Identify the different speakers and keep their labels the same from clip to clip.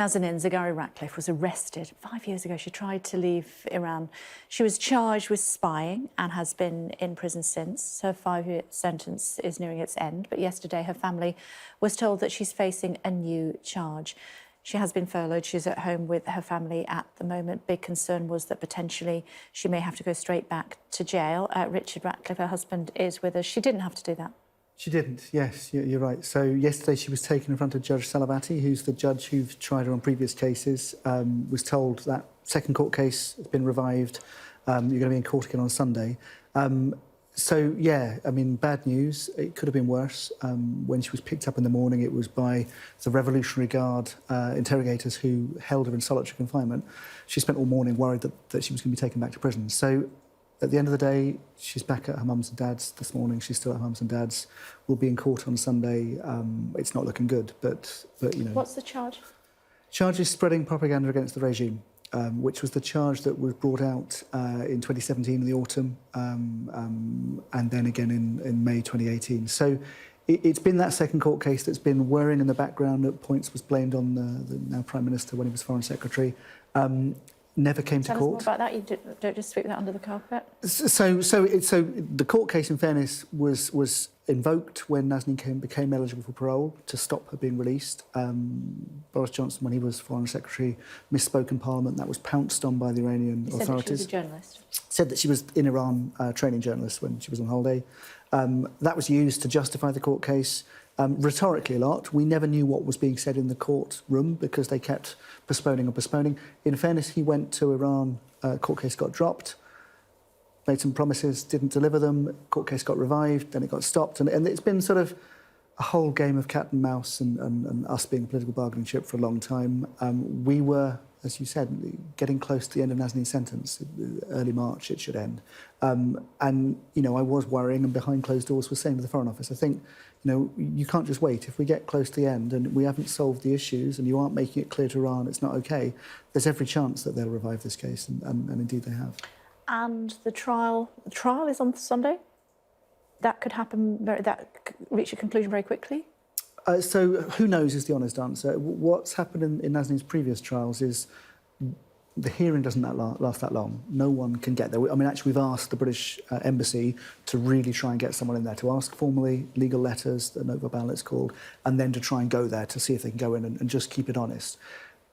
Speaker 1: Nazanin Zaghari-Ratcliffe was arrested 5 years ago. She tried to leave Iran. She was charged with spying and has been in prison since. Her 5-year sentence is nearing its end, but yesterday her family was told that she's facing a new charge. She has been furloughed. She's at home with her family at the moment. Big concern was that potentially she may have to go straight back to jail. Richard Ratcliffe, her husband, is with us. She didn't have to do that.
Speaker 2: She didn't, yes, you're right. So yesterday she was taken in front of Judge Salavati, who's the judge who's tried her on previous cases, was told that second court case has been revived, you're going to be in court again on Sunday. So, yeah, I mean, bad news. It could have been worse. When she was picked up in the morning, it was by the Revolutionary Guard interrogators who held her in solitary confinement. She spent all morning worried that she was going to be taken back to prison. So, at the end of the day, she's back at her mum's and dad's this morning. She's still at her mum's and dad's. We'll be in court on Sunday. It's not looking good, but you know.
Speaker 1: What's the charge?
Speaker 2: Charge is spreading propaganda against the regime, which was the charge that was brought out in 2017 in the autumn, and then again in May 2018. So it's been that second court case that's been whirring in the background. At points was blamed on the now Prime Minister when he was Foreign Secretary. Never came to court.
Speaker 1: Tell us more about that. You don't just sweep that under the carpet. So
Speaker 2: the court case, in fairness, was invoked when Nazanin became eligible for parole to stop her being released. Boris Johnson, when he was Foreign Secretary, misspoke in Parliament. That was pounced on by the Iranian authorities.
Speaker 1: Said that she was a journalist.
Speaker 2: Said that she was in Iran training journalists when she was on holiday. That was used to justify the court case. Rhetorically a lot. We never knew what was being said in the courtroom because they kept postponing and postponing. In fairness, he went to Iran, court case got dropped, made some promises, didn't deliver them, court case got revived, then it got stopped. And it's been sort of a whole game of cat and mouse and us being a political bargaining chip for a long time. We were, as you said, getting close to the end of Nazanin's sentence. Early March, it should end. And, you know, I was worrying and behind closed doors was saying to the Foreign Office, I think, you know, you can't just wait. If we get close to the end and we haven't solved the issues and you aren't making it clear to Iran it's not OK, there's every chance that they'll revive this case, and indeed they have. And
Speaker 1: the trial is on Sunday? That could happen, that could reach a conclusion very quickly?
Speaker 2: So who knows is the honest answer. What's happened in Nazanin's previous trials is the hearing doesn't last that long. No one can get there. I mean, actually, we've asked the British Embassy to really try and get someone in there, to ask formally legal letters, the note verbal it's called, and then to try and go there to see if they can go in and just keep it honest.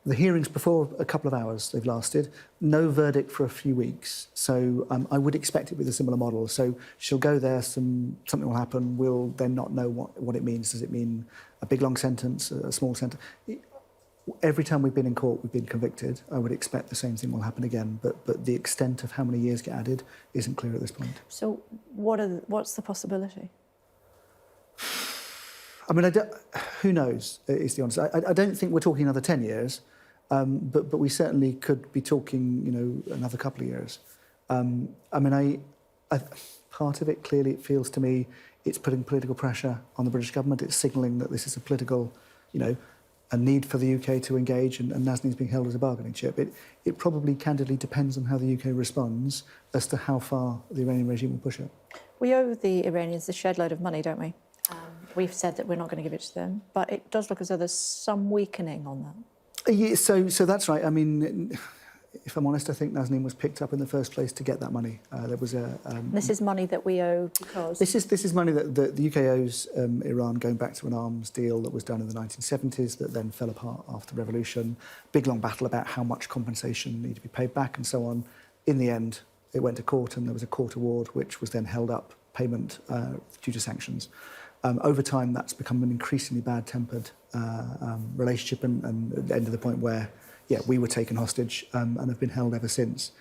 Speaker 2: The hearings before a couple of hours they've lasted, no verdict for a few weeks. So I would expect it with a similar model. So she'll go there, something will happen, we'll then not know what it means. Does it mean a big long sentence, a small sentence? Every time we've been in court, we've been convicted. I would expect the same thing will happen again, but the extent of how many years get added isn't clear at this point.
Speaker 1: So what's the possibility?
Speaker 2: I mean, who knows, is the answer. I don't think we're talking another 10 years, but we certainly could be talking, you know, another couple of years. I mean, part of it, clearly, it feels to me, it's putting political pressure on the British government. It's signalling that this is a political, you know, a need for the UK to engage, and Nazanin's being held as a bargaining chip. It probably, candidly, depends on how the UK responds as to how far the Iranian regime will push it.
Speaker 1: We owe the Iranians a shed load of money, don't we? We've said that we're not going to give it to them, but it does look as though there's some weakening on that.
Speaker 2: Yeah, so that's right. I mean, if I'm honest, I think Nazanin was picked up in the first place to get that money. There was a...
Speaker 1: this is money that we owe because...
Speaker 2: This is money that the UK owes Iran, going back to an arms deal that was done in the 1970s that then fell apart after the revolution. Big, long battle about how much compensation needed to be paid back and so on. In the end, it went to court and there was a court award which was then held up, payment due to sanctions. Over time, that's become an increasingly bad-tempered relationship and ended to the point where, yeah, we were taken hostage and have been held ever since.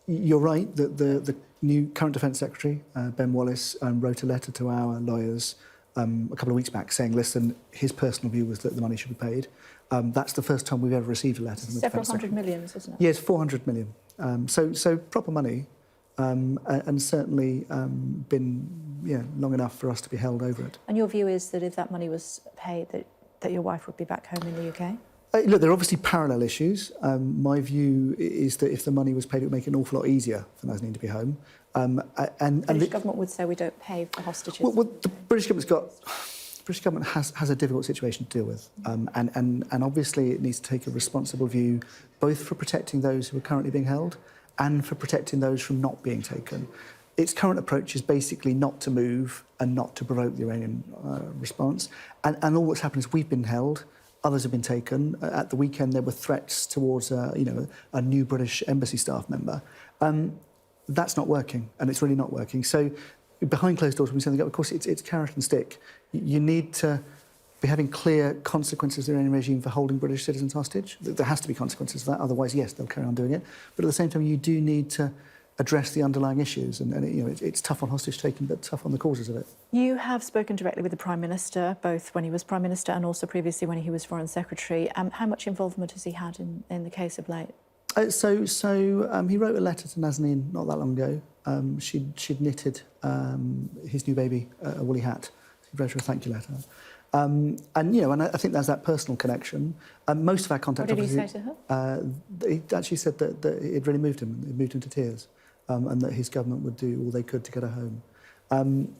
Speaker 2: You're right that the new current Defence Secretary, Ben Wallace, wrote a letter to our lawyers a couple of weeks back saying, listen, his personal view was that the money should be paid. That's the first time we've ever received a letter from the Defence Secretary.
Speaker 1: Several hundred millions, isn't it?
Speaker 2: Yes, 400 million. So proper money, and certainly been long enough for us to be held over it.
Speaker 1: And your view is that if that money was paid, that your wife would be back home in the UK?
Speaker 2: Look, there are obviously parallel issues. My view is that if the money was paid, it would make it an awful lot easier for Nazanin to be home.
Speaker 1: The British government would say we don't pay for hostages.
Speaker 2: Well, the British government's got British government has a difficult situation to deal with, and obviously it needs to take a responsible view, both for protecting those who are currently being held and for protecting those from not being taken. Its current approach is basically not to move and not to provoke the Iranian response. And all that's happened is we've been held, others have been taken. At the weekend, there were threats towards a new British embassy staff member. That's not working, and it's really not working. So behind closed doors, when we send them, of course, it's carrot and stick. You need to be having clear consequences of the Iranian regime for holding British citizens hostage. There has to be consequences for that, otherwise, yes, they'll carry on doing it. But at the same time, you do need to address the underlying issues, and it's tough on hostage taking, but tough on the causes of it. You
Speaker 1: have spoken directly with the Prime Minister, both when he was Prime Minister and also previously when he was Foreign Secretary. How much involvement has he had in the case of late?
Speaker 2: So he wrote a letter to Nazanin not that long ago. She'd knitted his new baby a woolly hat. He wrote her a thank you letter. And I think there's that personal connection. Most of our contact...
Speaker 1: What did he say to her?
Speaker 2: He actually said that it really moved him. It moved him to tears. And that his government would do all they could to get her home.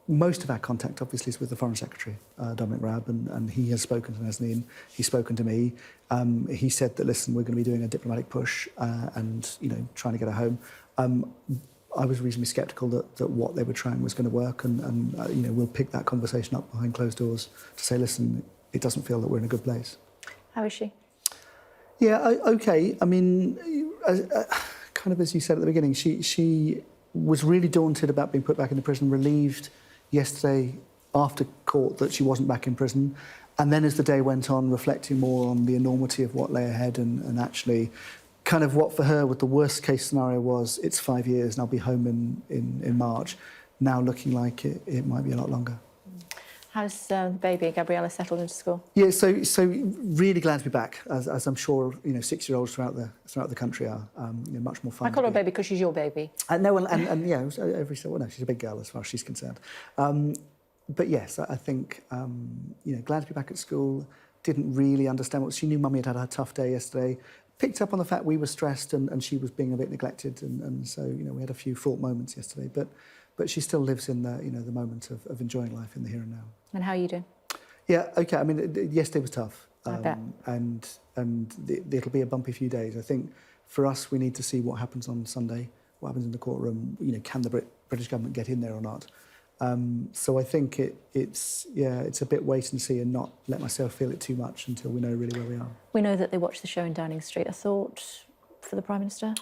Speaker 2: Most of our contact, obviously, is with the Foreign Secretary, Dominic Raab, and he has spoken to Nazanin, he's spoken to me. He said that, listen, we're going to be doing a diplomatic push and, trying to get her home. I was reasonably sceptical that what they were trying was going to work, and we'll pick that conversation up behind closed doors to say, listen, it doesn't feel that we're in a good place.
Speaker 1: How is she?
Speaker 2: Yeah, OK. I mean... kind of as you said at the beginning, she was really daunted about being put back into prison, relieved yesterday after court that she wasn't back in prison, and then as the day went on, reflecting more on the enormity of what lay ahead and actually kind of what for her what the worst case scenario was, it's 5 years and I'll be home in March, now looking like it might be a lot longer. How's the baby, Gabriella, settled into school? Yeah, so really glad to be back, as I'm sure 6-year-olds throughout the country are. Much more fun.
Speaker 1: I call her baby because she's your baby.
Speaker 2: No, and yeah, no, she's a big girl as far as she's concerned. But yes, I think glad to be back at school. Didn't really understand what she knew. Mummy had a tough day yesterday. Picked up on the fact we were stressed and she was being a bit neglected, and so we had a few fraught moments yesterday. But she still lives in the moment of enjoying life in the here and now. And how are you doing? Yeah, OK. I mean, yesterday was tough. I bet. And it'll be a bumpy few days. I think for us, we need to see what happens on Sunday, what happens in the courtroom. Can the British government get in there or not? So I think it's a bit wait and see and not let myself feel it too much until we know really where we are. We know that they watched the show in Downing Street. A thought for the Prime Minister?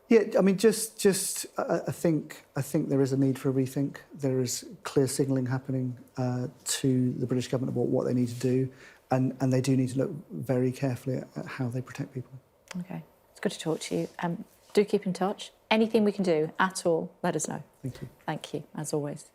Speaker 2: Yeah, I mean, I think there is a need for a rethink. There is clear signalling happening to the British government about what they need to do, and they do need to look very carefully at how they protect people. OK, it's good to talk to you. Do keep in touch. Anything we can do at all, let us know. Thank you. Thank you, as always.